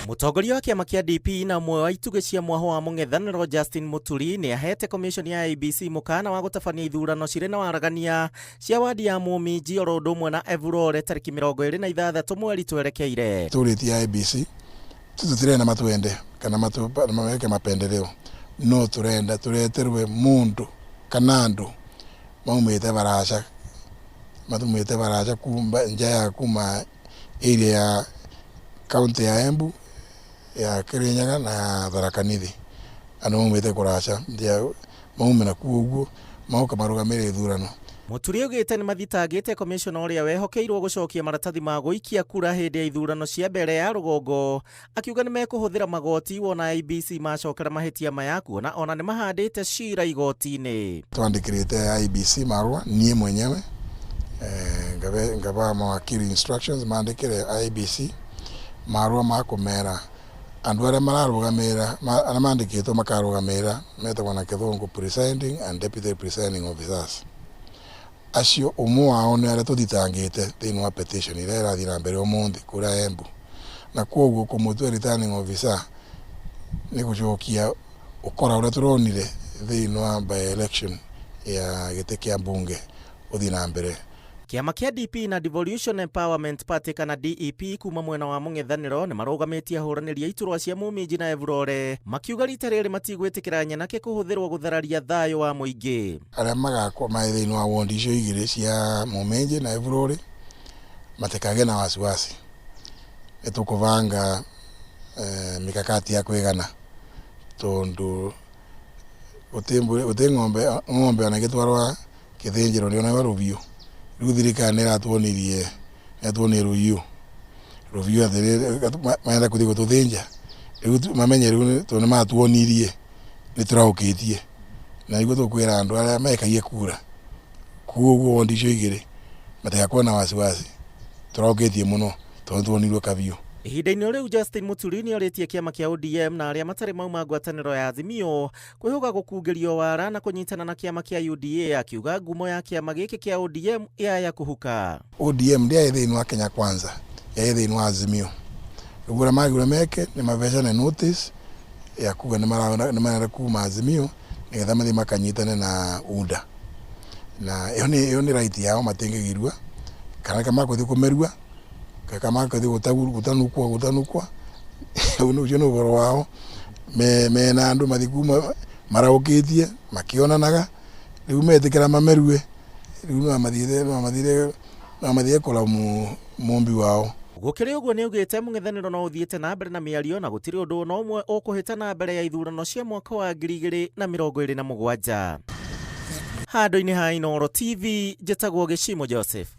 Mutongoria wa kiama kia DP na umwe wa ituge cia mwaho wa mung'ethaniro Justin Muturi ni ahete commission ya IEBC mukana wa gutabania ithurano cire na waragania cia wadi ya Muminji oro undu umwe na Evurore tariki 26 mweri twerekeire. Turiti IEBC tutirenda matwende kana maweke mapendeleo no turenda tureterwe mundu kana andu maumite barasha kumba njaya kuma area ya kaunti ya Embu ya Kirinyaga na Tharaka Nithi ano maumite kurasha ndia maumena kuuguo mauka marugamire ithurano. Muturi ugite ni mathitangite commission uria wehokeirwo gucokia maratathi ma guikia kura hindi ya ithurano cia mbere ya rugongo, akiuga ni mekuhuthira magoti wona IEBC macokera mahitia maya kuona ona ni mahandite cira igoti-ini. Twandikirite IEBC marua nie mwenyewe ngaba mawakili instructions maandikire IEBC marua makumera andu aria mararugamira ana mandikitwo makarugamira metagwo na Kithungu presiding and deputy presiding officers. Acio umwe wao ni aria tuthitangite thiini wa petition iria irathi na mbere umuthi kura Embu na koguo kumutwe returning officer ni gucokia ukora uria turonire thiini wa by election ya giti kia mbunge uthi na mbere. Kiama kia DP na Devolution Empowerment Party kana DEP kuma mwena wa mung'ethaniro ni marugamitie ahuraniria iturwa cia Muminji na Evurore makiuga rita riri matigwitikira nyanake kuhuthirwo guthararia thayo wa muingi. Aria magakwa maithiini wa wondi icio igiri cia Muminji na Evurore matikage na wasiwasi. Etukuvanga mikakati ya kwigana tondu uti ng'ombe ona gitwarwa kithinjiro ni ona ruvio ruthirikani iratuonirie ruiu maenda kuthi gututhinja mamenye riu tone matuonirie ni turaukitie na iguo tukwira andu aria mekagie kura kuguo wondi icio igiri matigakwa na wasiwasi turaukitie muno tondu tuonirwe kabiu. Ihinda-inĩ riu Justin Muturi ni oritie kiama kia ODM na aria matari mauma ngwataniro ya Azimio kwihuga gukungirio wara na kunyitana na kiama kia UDA, akiuga ngumo ya kiama giki kia ODM ya kuhuka. ODM ndia thiini wa Kenya Kwanza ya thiini wa Azimio ugura magura meke ni maveshana notice ya kuga ni mara kuma Azimio nigetha mathi makanyitane na UDA na iyo ni right yao matingigirwa kana kama kuthi kumerua kama kathi gutanukwa ucio ni uboro wao me na andu mathikuma maraukitie makionanaga riu metikira mamerue riu mathire kola mumbi wao. Gukiri uguo ni ugite mung'ethaniro no uthiite na mbere na miario na gutiri undu no umwe ukuhita na mbere ya ithurano cia mwaka wa 2027. Handu-ini ha Inooro TV njitagwo Gicimo Joseph.